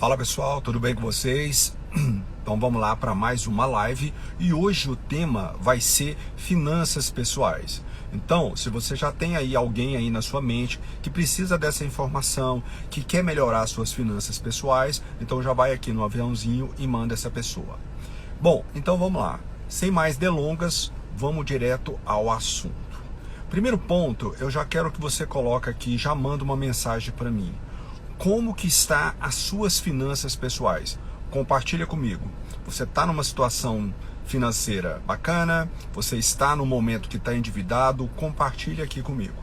Fala pessoal, tudo bem com vocês? Então vamos lá para mais uma live e hoje o tema vai ser finanças pessoais. Então, se você já tem aí alguém aí na sua mente que precisa dessa informação, que quer melhorar suas finanças pessoais, então já vai aqui no aviãozinho e manda essa pessoa. Bom, então vamos lá. Sem mais delongas, vamos direto ao assunto. Primeiro ponto, eu já quero que você coloque aqui, já manda uma mensagem para mim. Como que está as suas finanças pessoais? Compartilha comigo. Você está numa situação financeira bacana? Você está no momento que está endividado? Compartilha aqui comigo.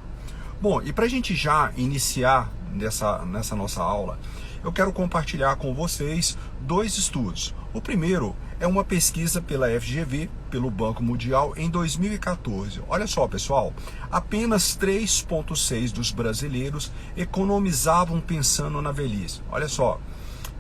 Bom, e para a gente já iniciar nessa nossa aula, eu quero compartilhar com vocês dois estudos. O primeiro é uma pesquisa pela FGV, pelo Banco Mundial, em 2014. Olha só, pessoal, apenas 3,6% dos brasileiros economizavam pensando na velhice. Olha só.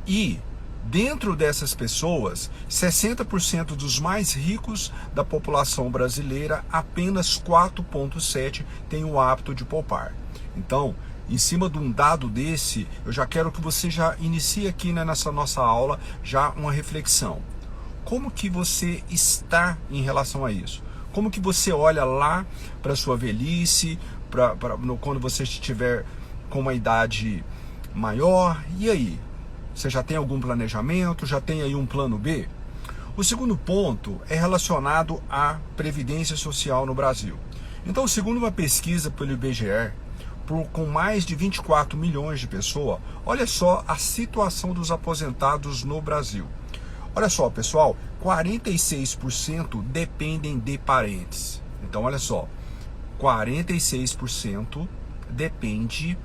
E dentro dessas pessoas, 60% dos mais ricos da população brasileira, apenas 4,7% têm o hábito de poupar. Então, em cima de um dado desse, eu já quero que você já inicie aqui nessa nossa aula já uma reflexão. Como que você está em relação a isso? Como que você olha lá para a sua velhice, quando você estiver com uma idade maior? E aí? Você já tem algum planejamento? Já tem aí um plano B? O segundo ponto é relacionado à Previdência Social no Brasil. Então, segundo uma pesquisa pelo IBGE, com mais de 24 milhões de pessoas, olha só a situação dos aposentados no Brasil. Olha só, pessoal, 46% dependem de parentes. Então, olha só, 46% depende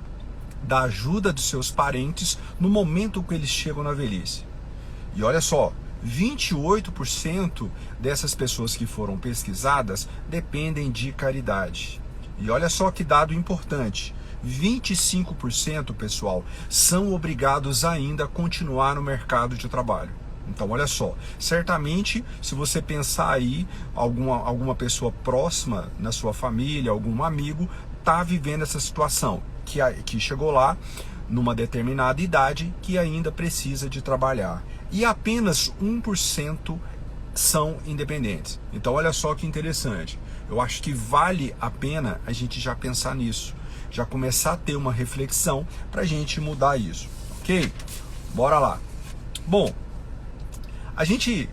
da ajuda dos seus parentes no momento que eles chegam na velhice. E olha só, 28% dessas pessoas que foram pesquisadas dependem de caridade. E olha só que dado importante, 25%, pessoal, são obrigados ainda a continuar no mercado de trabalho. Então, olha só, certamente, se você pensar aí, alguma pessoa próxima na sua família, algum amigo, está vivendo essa situação, que chegou lá numa determinada idade, que ainda precisa de trabalhar. E apenas 1% são independentes. Então, olha só que interessante. Eu acho que vale a pena a gente já pensar nisso, já começar a ter uma reflexão para a gente mudar isso, ok? Bora lá. Bom, a gente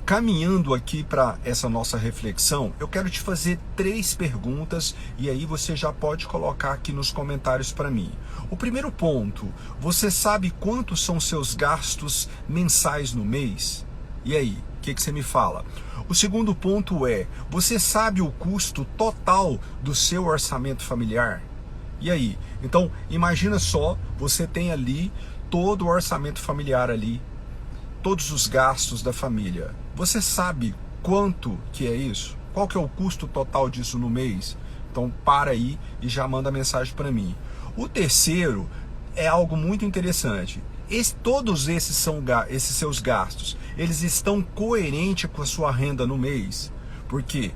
caminhando aqui para essa nossa reflexão, eu quero te fazer 3 perguntas e aí você já pode colocar aqui nos comentários para mim. O primeiro ponto, você sabe quantos são seus gastos mensais no mês? E aí, o que você me fala? O segundo ponto é, você sabe o custo total do seu orçamento familiar? E aí? Então, imagina só, você tem ali todo o orçamento familiar ali, todos os gastos da família. Você sabe quanto que é isso? Qual que é o custo total disso no mês? Então para aí e já manda mensagem para mim. O terceiro é algo muito interessante. Todos esses seus gastos, eles estão coerentes com a sua renda no mês? Porque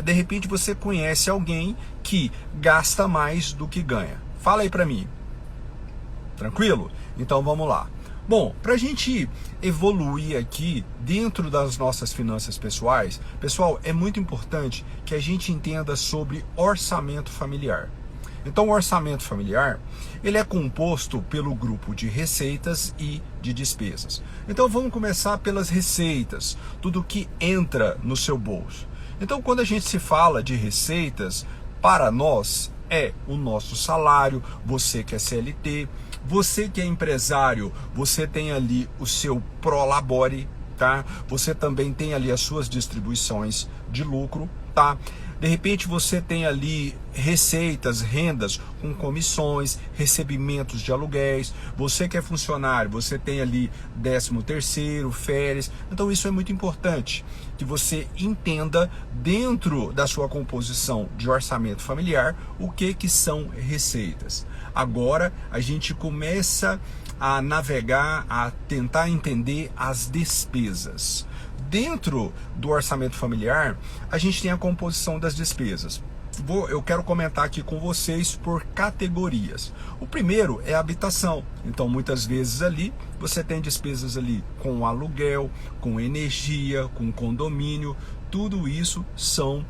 de repente você conhece alguém que gasta mais do que ganha. Fala aí para mim. Tranquilo? Então vamos lá. Bom, para a gente evoluir aqui dentro das nossas finanças pessoais, pessoal, é muito importante que a gente entenda sobre orçamento familiar. Então, o orçamento familiar, ele é composto pelo grupo de receitas e de despesas. Então, vamos começar pelas receitas, tudo que entra no seu bolso. Então, quando a gente se fala de receitas, para nós é o nosso salário, você que é CLT, você que é empresário, você tem ali o seu Prolabore, tá? Você também tem ali as suas distribuições de lucro, tá? De repente você tem ali receitas, rendas com comissões, recebimentos de aluguéis. Você que é funcionário, você tem ali 13º, férias. Então isso é muito importante, que você entenda dentro da sua composição de orçamento familiar o que são receitas. Agora a gente começa a navegar, a tentar entender as despesas. Dentro do orçamento familiar, a gente tem a composição das despesas. eu quero comentar aqui com vocês por categorias. O primeiro é a habitação. Então, muitas vezes ali você tem despesas ali com aluguel, com energia, com condomínio. Tudo isso são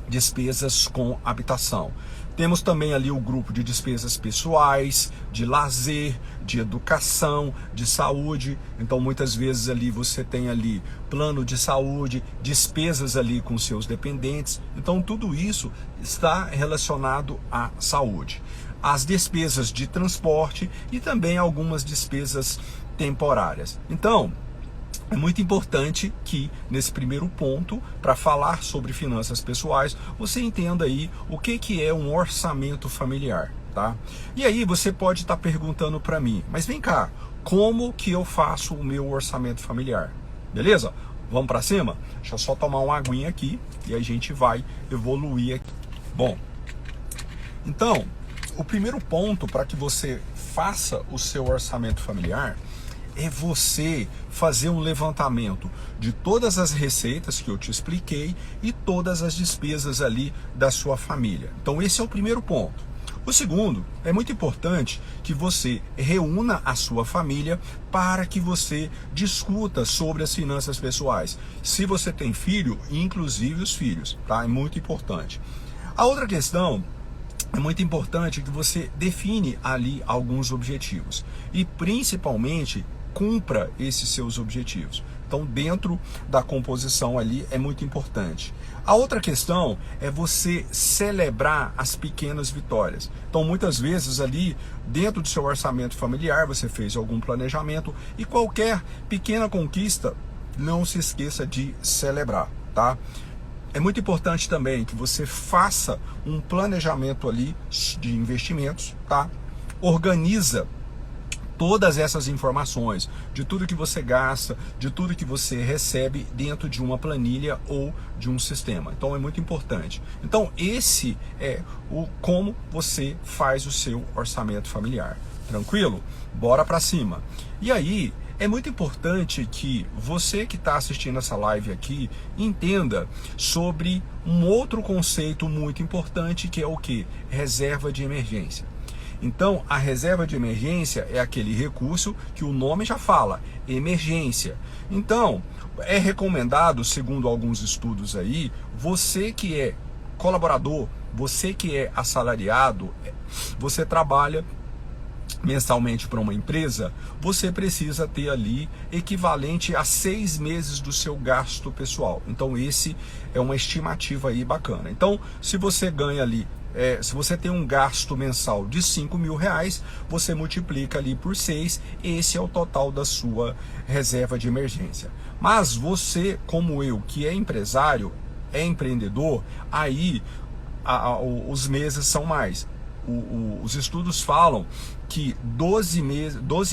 despesas com habitação. Temos também ali o grupo de despesas pessoais, de lazer, de educação, de saúde. Então, muitas vezes ali você tem ali plano de saúde, despesas ali com seus dependentes. Então, tudo isso está relacionado à saúde. As despesas de transporte e também algumas despesas temporárias. Então, é muito importante que, nesse primeiro ponto, para falar sobre finanças pessoais, você entenda aí o que é um orçamento familiar, tá? E aí você pode estar perguntando para mim, mas vem cá, como que eu faço o meu orçamento familiar? Beleza? Vamos para cima? Deixa eu só tomar uma aguinha aqui e a gente vai evoluir aqui. Bom, então, o primeiro ponto para que você faça o seu orçamento familiar é você fazer um levantamento de todas as receitas que eu te expliquei e todas as despesas ali da sua família. Então esse é o primeiro ponto. O segundo, é muito importante que você reúna a sua família para que você discuta sobre as finanças pessoais. Se você tem filho, inclusive os filhos, tá? É muito importante. A outra questão é muito importante que você define ali alguns objetivos e principalmente cumpra esses seus objetivos. Então, dentro da composição ali é muito importante. A outra questão é você celebrar as pequenas vitórias. Então, muitas vezes ali, dentro do seu orçamento familiar, você fez algum planejamento e qualquer pequena conquista, não se esqueça de celebrar, tá? É muito importante também que você faça um planejamento ali de investimentos, tá? Organiza todas essas informações, de tudo que você gasta, de tudo que você recebe dentro de uma planilha ou de um sistema. Então é muito importante. Então esse é o como você faz o seu orçamento familiar. Tranquilo? Bora para cima. E aí, é muito importante que você que está assistindo essa live aqui entenda sobre um outro conceito muito importante que é o que? Reserva de emergência. Então, a reserva de emergência é aquele recurso que o nome já fala, emergência. Então, é recomendado, segundo alguns estudos aí, você que é colaborador, você que é assalariado, você trabalha mensalmente para uma empresa, você precisa ter ali equivalente a 6 meses do seu gasto pessoal. Então, esse é uma estimativa aí bacana. Então, se você ganha ali se você tem um gasto mensal de R$5.000, você multiplica ali por 6, esse é o total da sua reserva de emergência. Mas você, como eu, que é empresário, é empreendedor, aí os meses são mais. Os estudos falam que 12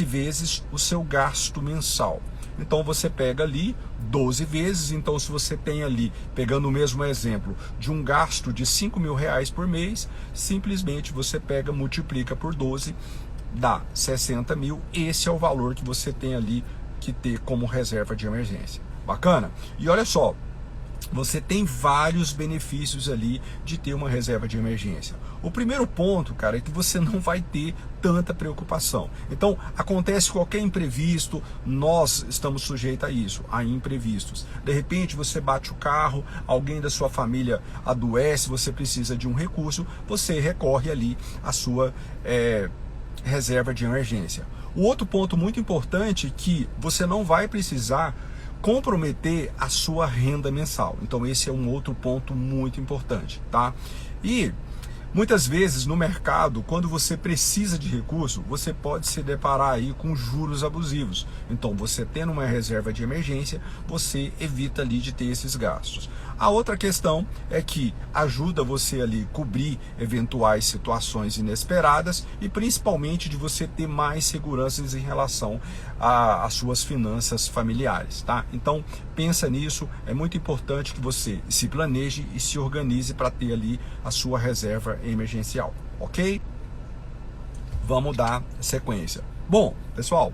vezes o seu gasto mensal. Então você pega ali 12 vezes, então se você tem ali, pegando o mesmo exemplo, de um gasto de R$5.000 por mês, simplesmente você pega, multiplica por 12, dá 60 mil, esse é o valor que você tem ali que ter como reserva de emergência. Bacana? E olha só, você tem vários benefícios ali de ter uma reserva de emergência. O primeiro ponto, cara, é que você não vai ter tanta preocupação. Então, acontece qualquer imprevisto, nós estamos sujeitos a isso, a imprevistos. De repente, você bate o carro, alguém da sua família adoece, você precisa de um recurso, você recorre ali à sua reserva de emergência. O outro ponto muito importante é que você não vai precisar comprometer a sua renda mensal. Então esse é um outro ponto muito importante, tá? E muitas vezes no mercado, quando você precisa de recurso, você pode se deparar aí com juros abusivos. Então você tendo uma reserva de emergência, você evita ali de ter esses gastos. A outra questão é que ajuda você ali cobrir eventuais situações inesperadas e principalmente de você ter mais seguranças em relação às suas finanças familiares, tá? Então pensa nisso, é muito importante que você se planeje e se organize para ter ali a sua reserva emergencial, ok? Vamos dar sequência. Bom, pessoal,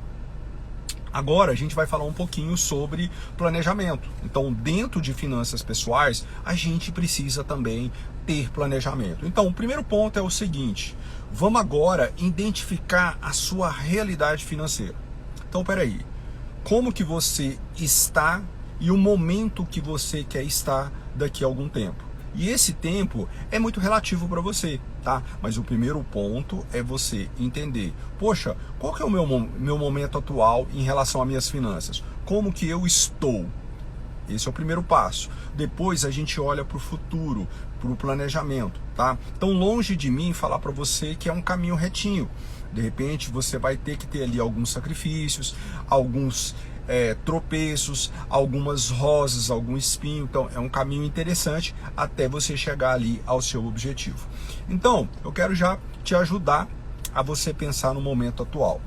Agora a gente vai falar um pouquinho sobre planejamento. Então, dentro de finanças pessoais, a gente precisa também ter planejamento. Então, o primeiro ponto é o seguinte: vamos agora identificar a sua realidade financeira. Então, peraí, como que você está e o momento que você quer estar daqui a algum tempo? E esse tempo é muito relativo para você, tá? Mas o primeiro ponto é você entender, poxa, qual que é o meu momento atual em relação às minhas finanças? Como que eu estou? Esse é o primeiro passo. Depois a gente olha para o futuro, para o planejamento, tá? Então, longe de mim falar para você que é um caminho retinho. De repente você vai ter que ter ali alguns sacrifícios, alguns tropeços, algumas rosas, algum espinho. Então é um caminho interessante até você chegar ali ao seu objetivo. Então eu quero já te ajudar a você pensar no momento atual.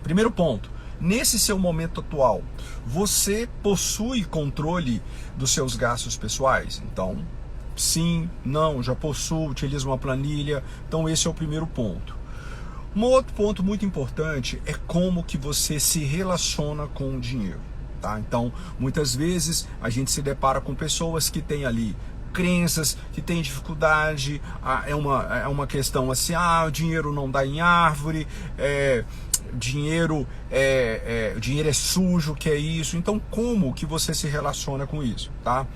Primeiro ponto: nesse seu momento atual, você possui controle dos seus gastos pessoais? Então, sim, não, já possuo, utilizo uma planilha. Então esse é o primeiro ponto. Um outro ponto muito importante é como que você se relaciona com o dinheiro, tá? Então, muitas vezes a gente se depara com pessoas que têm ali crenças, que têm dificuldade, é uma questão assim, o dinheiro não dá em árvore, dinheiro é sujo, que é isso. Então, como que você se relaciona com isso, tá?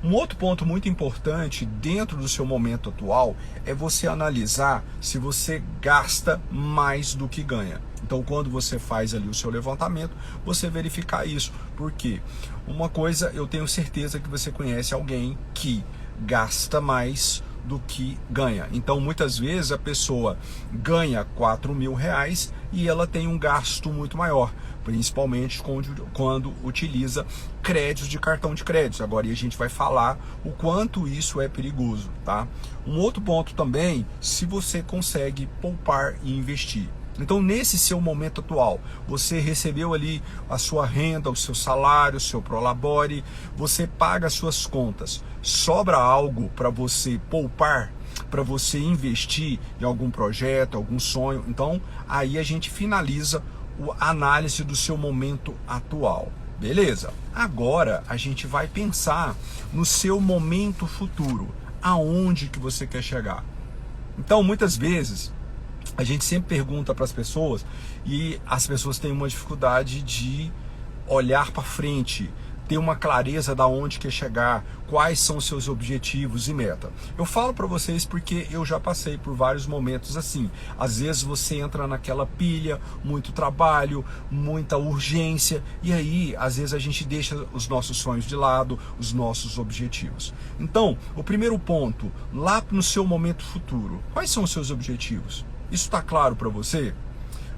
Um outro ponto muito importante dentro do seu momento atual é você analisar se você gasta mais do que ganha. Então, quando você faz ali o seu levantamento, você verificar isso. Porque uma coisa, eu tenho certeza que você conhece alguém que gasta mais do que ganha. Então, muitas vezes a pessoa ganha R$4.000 e ela tem um gasto muito maior, principalmente quando utiliza créditos de cartão de crédito. Agora a gente vai falar o quanto isso é perigoso, tá? Um outro ponto também, se você consegue poupar e investir. Então, nesse seu momento atual, você recebeu ali a sua renda, o seu salário, o seu prolabore, você paga as suas contas. Sobra algo para você poupar, para você investir em algum projeto, algum sonho? Então, aí a gente finaliza a análise do seu momento atual. Beleza? Agora a gente vai pensar no seu momento futuro. Aonde que você quer chegar? Então, muitas vezes a gente sempre pergunta para as pessoas e as pessoas têm uma dificuldade de olhar para frente, ter uma clareza da onde quer chegar, quais são os seus objetivos e meta. Eu falo para vocês porque eu já passei por vários momentos assim. Às vezes você entra naquela pilha, muito trabalho, muita urgência, e aí às vezes a gente deixa os nossos sonhos de lado, os nossos objetivos. Então, o primeiro ponto, lá no seu momento futuro, quais são os seus objetivos? Isso está claro para você?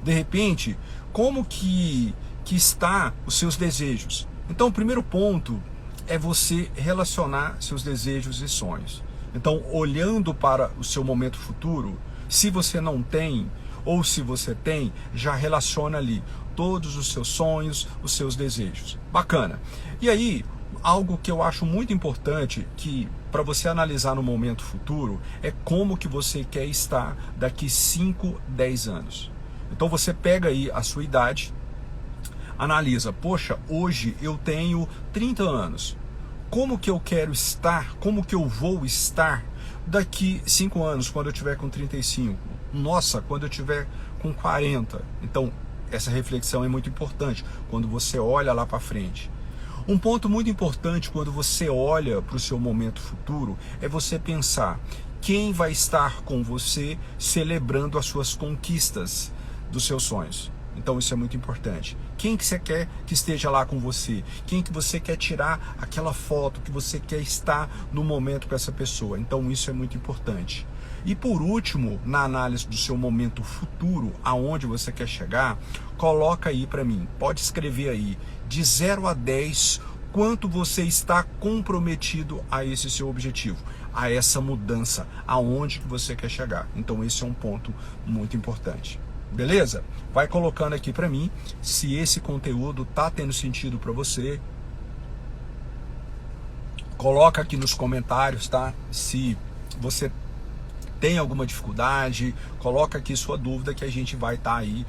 De repente, como que está os seus desejos? Então, o primeiro ponto é você relacionar seus desejos e sonhos. Então, olhando para o seu momento futuro, se você não tem, ou se você tem, já relaciona ali todos os seus sonhos, os seus desejos. Bacana. E aí, algo que eu acho muito importante, que para você analisar no momento futuro, é como que você quer estar daqui 5, 10 anos. Então, você pega aí a sua idade, analisa, poxa, hoje eu tenho 30 anos. Como que eu quero estar? Como que eu vou estar daqui 5 anos, quando eu tiver com 35? Nossa, quando eu tiver com 40. Então, essa reflexão é muito importante quando você olha lá para frente. Um ponto muito importante quando você olha para o seu momento futuro é você pensar quem vai estar com você celebrando as suas conquistas dos seus sonhos. Então isso é muito importante. Quem que você quer que esteja lá com você? Quem que você quer tirar aquela foto, que você quer estar no momento com essa pessoa? Então isso é muito importante. E por último, na análise do seu momento futuro, aonde você quer chegar, coloca aí para mim, pode escrever aí, de 0 a 10, quanto você está comprometido a esse seu objetivo, a essa mudança, aonde que você quer chegar. Então esse é um ponto muito importante. Beleza? Vai colocando aqui para mim se esse conteúdo tá tendo sentido para você. Coloca aqui nos comentários, tá? Se você tem alguma dificuldade, coloca aqui sua dúvida que a gente vai estar aí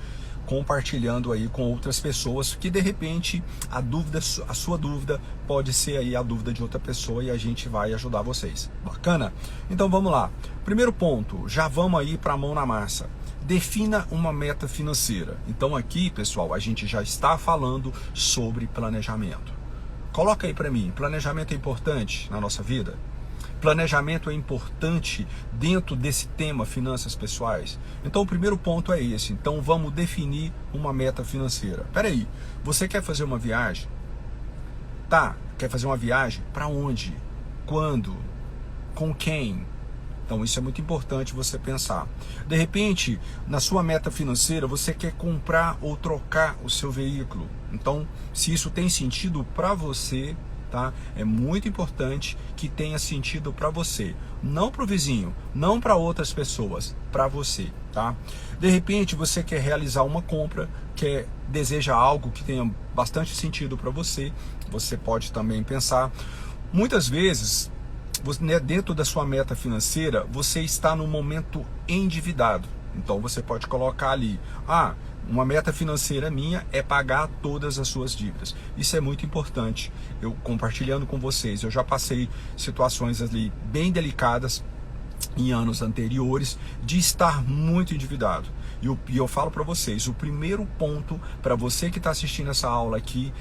compartilhando aí com outras pessoas, que de repente a sua dúvida pode ser aí a dúvida de outra pessoa e a gente vai ajudar vocês. Bacana? Então vamos lá. Primeiro ponto, já vamos aí para a mão na massa. Defina uma meta financeira. Então aqui, pessoal, a gente já está falando sobre planejamento. Coloca aí para mim, planejamento é importante na nossa vida? Planejamento é importante dentro desse tema finanças pessoais? Então o primeiro ponto é esse. Então vamos definir uma meta financeira. Peraí, você quer fazer uma viagem? Tá, quer fazer uma viagem? Para onde? Quando? Com quem? Então isso é muito importante você pensar. De repente, na sua meta financeira, você quer comprar ou trocar o seu veículo. Então, se isso tem sentido para você, tá? É muito importante que tenha sentido para você, não para o vizinho, não para outras pessoas, para você, tá? De repente você quer realizar uma compra, deseja algo que tenha bastante sentido para você, você pode também pensar. Muitas vezes, dentro da sua meta financeira, você está no momento endividado. Então você pode colocar ali, uma meta financeira minha é pagar todas as suas dívidas. Isso é muito importante. Eu compartilhando com vocês, eu já passei situações ali bem delicadas em anos anteriores de estar muito endividado. E eu falo para vocês, o primeiro ponto para você que está assistindo essa aula aqui,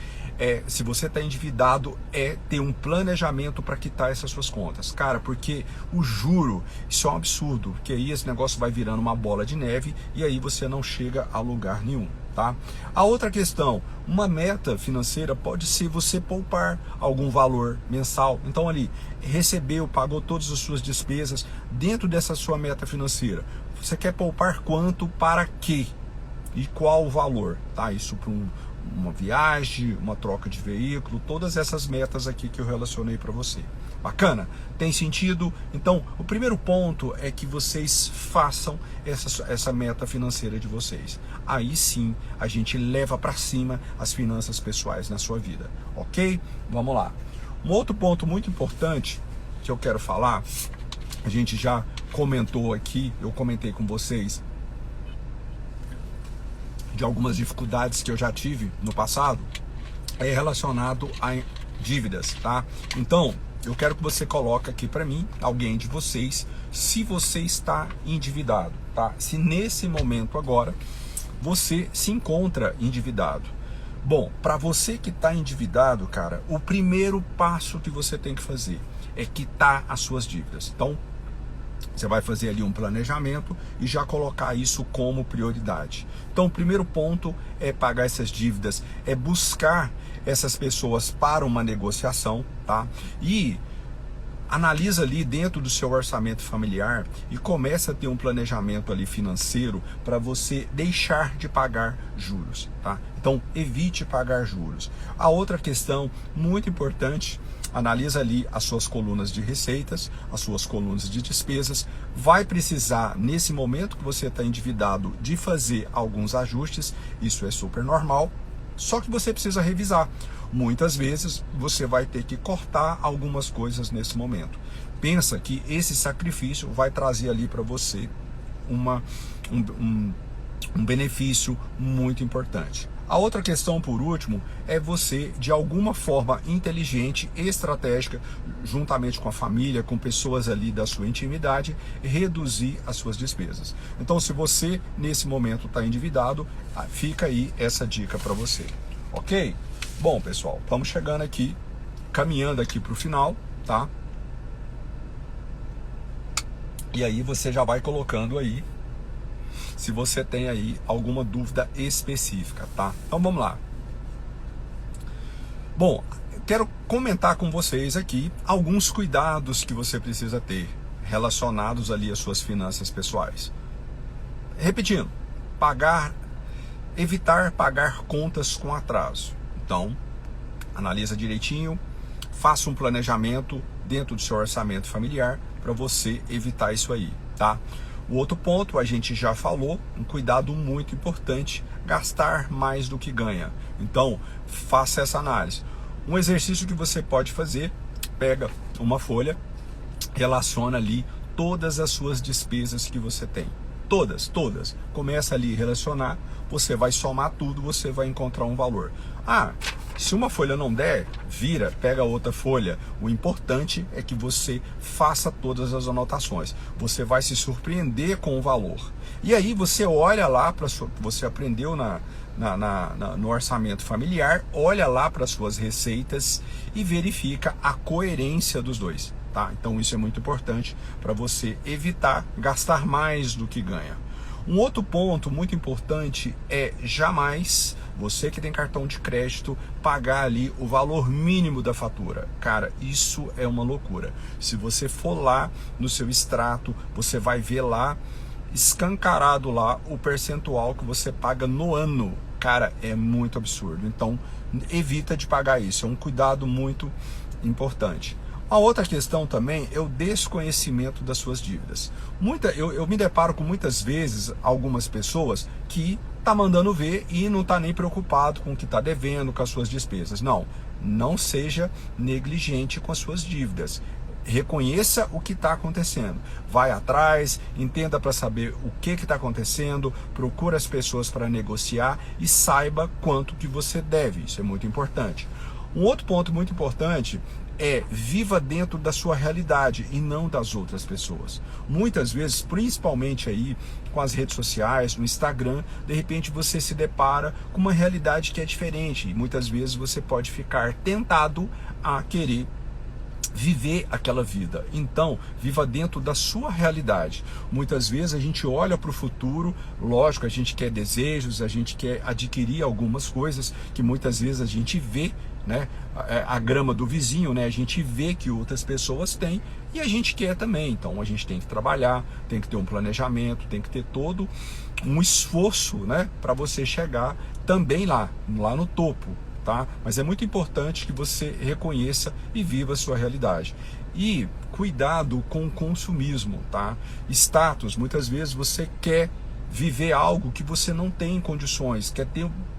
se você está endividado, é ter um planejamento para quitar essas suas contas. Cara, porque o juro, isso é um absurdo, porque aí esse negócio vai virando uma bola de neve e aí você não chega a lugar nenhum, tá? A outra questão, uma meta financeira pode ser você poupar algum valor mensal. Então ali, recebeu, pagou todas as suas despesas dentro dessa sua meta financeira. Você quer poupar quanto, para quê? E qual o valor, tá? Isso para uma viagem, uma troca de veículo, todas essas metas aqui que eu relacionei para você. Bacana? Tem sentido? Então, o primeiro ponto é que vocês façam essa meta financeira de vocês. Aí sim, a gente leva para cima as finanças pessoais na sua vida, ok? Vamos lá. Um outro ponto muito importante que eu quero falar, a gente já comentou aqui, eu comentei com vocês, de algumas dificuldades que eu já tive no passado, é relacionado a dívidas, tá? Então, eu quero que você coloque aqui para mim, alguém de vocês, se você está endividado, tá? Se nesse momento agora, você se encontra endividado. Bom, para você que está endividado, cara, o primeiro passo que você tem que fazer é quitar as suas dívidas. Então, você vai fazer ali um planejamento e já colocar isso como prioridade. Então, o primeiro ponto é pagar essas dívidas, é buscar essas pessoas para uma negociação, tá? E analisa ali dentro do seu orçamento familiar e começa a ter um planejamento ali financeiro para você deixar de pagar juros, tá? Então, evite pagar juros. A outra questão muito importante, analisa ali as suas colunas de receitas, as suas colunas de despesas. Vai precisar, nesse momento que você está endividado, de fazer alguns ajustes. Isso é super normal, só que você precisa revisar. Muitas vezes você vai ter que cortar algumas coisas nesse momento. Pensa que esse sacrifício vai trazer ali para você um benefício muito importante. A outra questão, por último, é você, de alguma forma inteligente, estratégica, juntamente com a família, com pessoas ali da sua intimidade, reduzir as suas despesas. Então, se você, nesse momento, está endividado, fica aí essa dica para você. Ok? Bom, pessoal, estamos chegando aqui, caminhando aqui para o final, tá? E aí você já vai colocando aí, se você tem aí alguma dúvida específica, tá? Então vamos lá. Bom, quero comentar com vocês aqui alguns cuidados que você precisa ter relacionados ali às suas finanças pessoais. Repetindo, evitar pagar contas com atraso. Então, analisa direitinho, faça um planejamento dentro do seu orçamento familiar para você evitar isso aí, tá? O outro ponto, a gente já falou, um cuidado muito importante, gastar mais do que ganha. Então, faça essa análise. Um exercício que você pode fazer, pega uma folha, relaciona ali todas as suas despesas que você tem. Todas. Começa ali a relacionar, você vai somar tudo, você vai encontrar um valor. Se uma folha não der, vira, pega outra folha. O importante é que você faça todas as anotações. Você vai se surpreender com o valor. E aí você olha lá para você aprendeu no orçamento familiar, olha lá para suas receitas e verifica a coerência dos dois. Tá? Então isso é muito importante para você evitar gastar mais do que ganha. Um outro ponto muito importante é jamais, você que tem cartão de crédito, pagar ali o valor mínimo da fatura. Cara, isso é uma loucura. Se você for lá no seu extrato, você vai ver lá, escancarado lá, o percentual que você paga no ano. Cara, é muito absurdo. Então, evita de pagar isso. É um cuidado muito importante. A outra questão também é o desconhecimento das suas dívidas. Eu me deparo com muitas vezes algumas pessoas que tá mandando ver e não tá nem preocupado com o que está devendo, com as suas despesas. Não seja negligente com as suas dívidas. Reconheça o que está acontecendo. Vai atrás, entenda para saber o que está acontecendo, procura as pessoas para negociar e saiba quanto que você deve. Isso é muito importante. Um outro ponto muito importante é viva dentro da sua realidade e não das outras pessoas. Muitas vezes, principalmente aí com as redes sociais, no Instagram, de repente você se depara com uma realidade que é diferente e muitas vezes você pode ficar tentado a querer viver aquela vida. Então, viva dentro da sua realidade. Muitas vezes a gente olha para o futuro, lógico, a gente quer desejos, a gente quer adquirir algumas coisas que muitas vezes a gente vê, né, a grama do vizinho, né, a gente vê que outras pessoas têm e a gente quer também. Então a gente tem que trabalhar, tem que ter um planejamento, tem que ter todo um esforço, né, para você chegar também lá no topo. Tá? Mas é muito importante que você reconheça e viva a sua realidade. E cuidado com o consumismo, tá? Status, muitas vezes você quer viver algo que você não tem condições, quer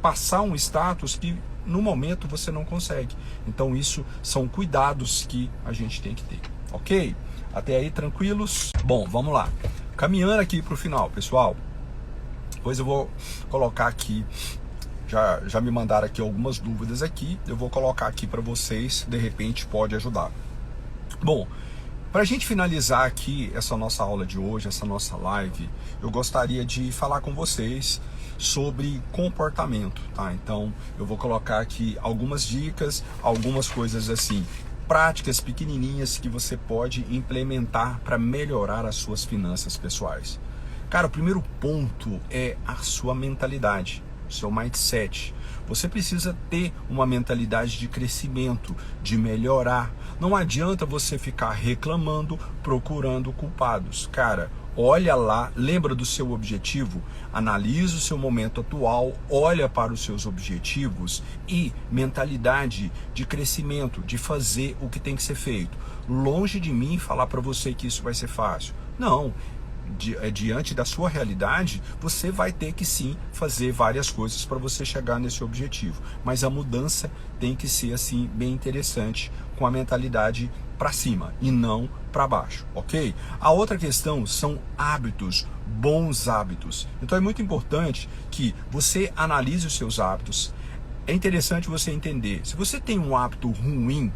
passar um status que no momento você não consegue. Então isso são cuidados que a gente tem que ter, ok? Até aí tranquilos? Bom, vamos lá. Caminhando aqui para o final, pessoal. Depois eu vou colocar aqui. Já me mandaram aqui algumas dúvidas aqui, eu vou colocar aqui para vocês, de repente pode ajudar. Bom, para a gente finalizar aqui essa nossa aula de hoje, essa nossa live, eu gostaria de falar com vocês sobre comportamento, tá? Então eu vou colocar aqui algumas dicas, algumas coisas assim, práticas pequenininhas que você pode implementar para melhorar as suas finanças pessoais. Cara, o primeiro ponto é a sua mentalidade. Seu mindset. Você precisa ter uma mentalidade de crescimento, de melhorar. Não adianta você ficar reclamando, procurando culpados. Cara, olha lá, lembra do seu objetivo, analisa o seu momento atual, olha para os seus objetivos e mentalidade de crescimento, de fazer o que tem que ser feito. Longe de mim falar para você que isso vai ser fácil. Não. Diante da sua realidade, você vai ter que sim fazer várias coisas para você chegar nesse objetivo, mas a mudança tem que ser assim bem interessante, com a mentalidade para cima e não para baixo, ok? A outra questão são hábitos, bons hábitos. Então é muito importante que você analise os seus hábitos. É interessante você entender, se você tem um hábito ruim,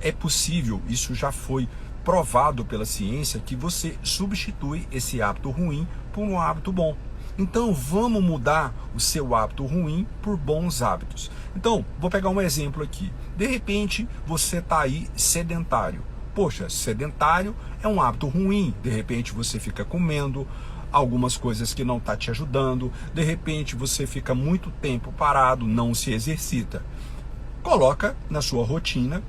é possível, isso já foi provado pela ciência, que você substitui esse hábito ruim por um hábito bom. Então vamos mudar o seu hábito ruim por bons hábitos. Então, vou pegar um exemplo aqui. De repente, você está aí sedentário. Poxa, sedentário é um hábito ruim. De repente você fica comendo algumas coisas que não está te ajudando. De repente você fica muito tempo parado, não se exercita. Coloca na sua rotina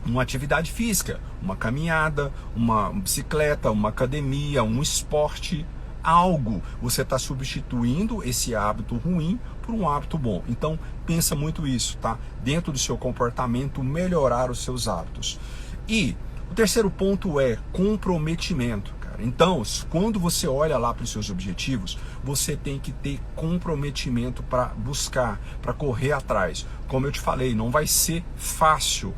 uma atividade física, uma caminhada, uma bicicleta, uma academia, um esporte, algo. Você está substituindo esse hábito ruim por um hábito bom. Então, pensa muito isso, tá? Dentro do seu comportamento, melhorar os seus hábitos. E o terceiro ponto é comprometimento, cara. Então, quando você olha lá para os seus objetivos, você tem que ter comprometimento para buscar, para correr atrás. Como eu te falei, não vai ser fácil.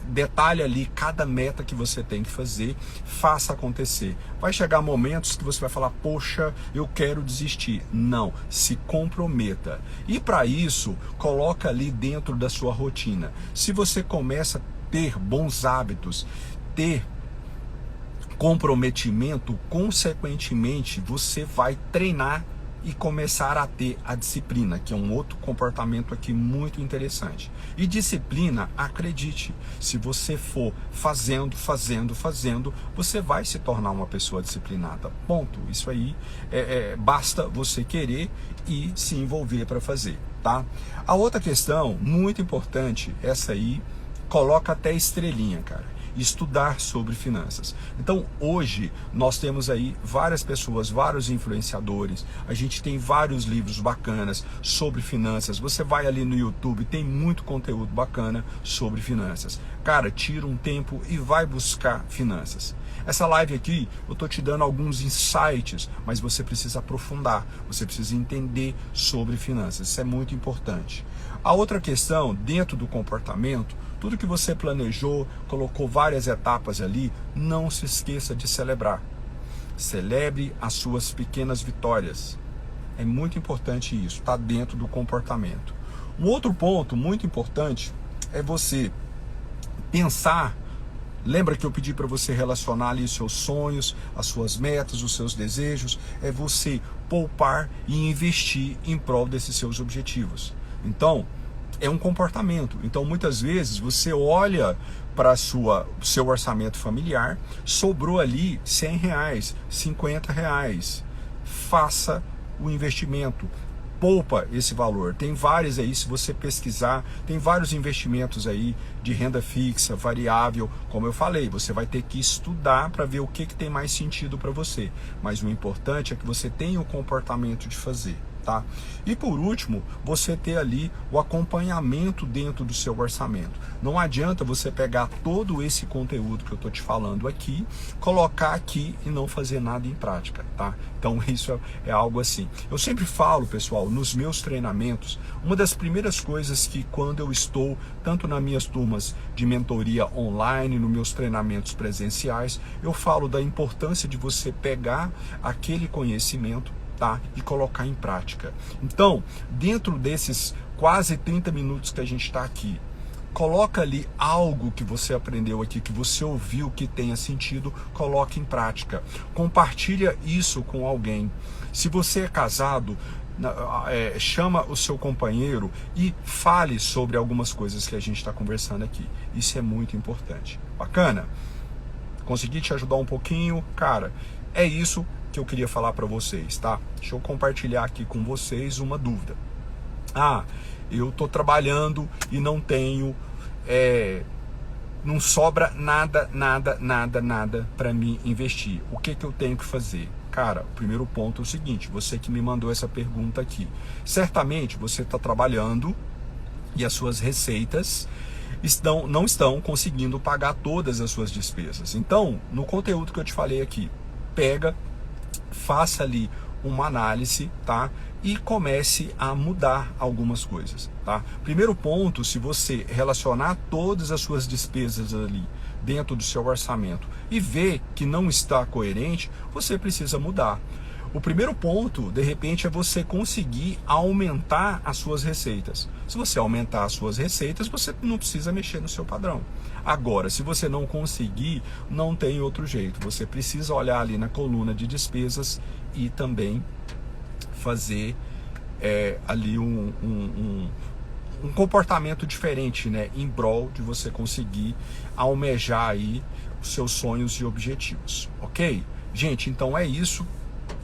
detalhe ali cada meta que você tem que fazer, faça acontecer. Vai chegar momentos que você vai falar, poxa, eu quero desistir. Não, se comprometa. E para isso, coloca ali dentro da sua rotina. Se você começa a ter bons hábitos, ter comprometimento, consequentemente, você vai treinar e começar a ter a disciplina, que é um outro comportamento aqui muito interessante. E disciplina, acredite, se você for fazendo, você vai se tornar uma pessoa disciplinada. Ponto. Isso aí basta você querer e se envolver para fazer, tá? A outra questão, muito importante, essa aí, coloca até estrelinha, cara. Estudar sobre finanças. Então hoje nós temos aí várias pessoas, vários influenciadores, a gente tem vários livros bacanas sobre finanças. Você vai ali no YouTube, tem muito conteúdo bacana sobre finanças. Cara, tira um tempo e vai buscar finanças. Essa live aqui, eu tô te dando alguns insights, mas você precisa aprofundar, você precisa entender sobre finanças. Isso é muito importante. A outra questão, dentro do comportamento, tudo que você planejou, colocou várias etapas ali, não se esqueça de celebrar. Celebre as suas pequenas vitórias. É muito importante isso, está dentro do comportamento. Um outro ponto muito importante é você pensar. Lembra que eu pedi para você relacionar ali os seus sonhos, as suas metas, os seus desejos? É você poupar e investir em prol desses seus objetivos. Então, é um comportamento. Então, muitas vezes, você olha para seu orçamento familiar, sobrou ali R$100, R$50. Faça o investimento. Poupa esse valor. Tem vários aí, se você pesquisar, tem vários investimentos aí de renda fixa, variável. Como eu falei, você vai ter que estudar para ver o que tem mais sentido para você. Mas o importante é que você tenha o comportamento de fazer. Tá? E por último, você ter ali o acompanhamento dentro do seu orçamento. Não adianta você pegar todo esse conteúdo que eu estou te falando aqui, colocar aqui e não fazer nada em prática, tá? Então isso é algo assim. Eu sempre falo, pessoal, nos meus treinamentos, uma das primeiras coisas que quando eu estou, tanto nas minhas turmas de mentoria online, nos meus treinamentos presenciais, eu falo da importância de você pegar aquele conhecimento, tá? E colocar em prática. Então, dentro desses quase 30 minutos que a gente está aqui, coloca ali algo que você aprendeu aqui, que você ouviu, que tenha sentido, coloque em prática. Compartilha isso com alguém. Se você é casado, chama o seu companheiro e fale sobre algumas coisas que a gente está conversando aqui. Isso é muito importante. Bacana? Consegui te ajudar um pouquinho? Cara, é isso que eu queria falar para vocês, tá? Deixa eu compartilhar aqui com vocês uma dúvida. Eu tô trabalhando e não tenho, não sobra nada para mim investir. O que eu tenho que fazer? Cara, o primeiro ponto é o seguinte, você que me mandou essa pergunta aqui. Certamente você está trabalhando e as suas receitas não estão conseguindo pagar todas as suas despesas. Então, no conteúdo que eu te falei aqui, faça ali uma análise, tá? E comece a mudar algumas coisas, tá? Primeiro ponto, se você relacionar todas as suas despesas ali dentro do seu orçamento e ver que não está coerente, você precisa mudar. O primeiro ponto, de repente, é você conseguir aumentar as suas receitas. Se você aumentar as suas receitas, você não precisa mexer no seu padrão. Agora, se você não conseguir, não tem outro jeito. Você precisa olhar ali na coluna de despesas e também fazer ali um comportamento diferente, né? Em prol de você conseguir almejar aí os seus sonhos e objetivos, ok? Gente, então é isso.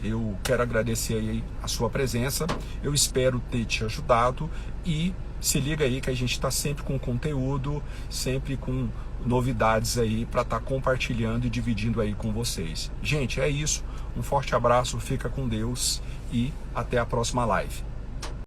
Eu quero agradecer aí a sua presença, eu espero ter te ajudado e se liga aí que a gente está sempre com conteúdo, sempre com novidades aí para estar compartilhando e dividindo aí com vocês. Gente, é isso, um forte abraço, fica com Deus e até a próxima live.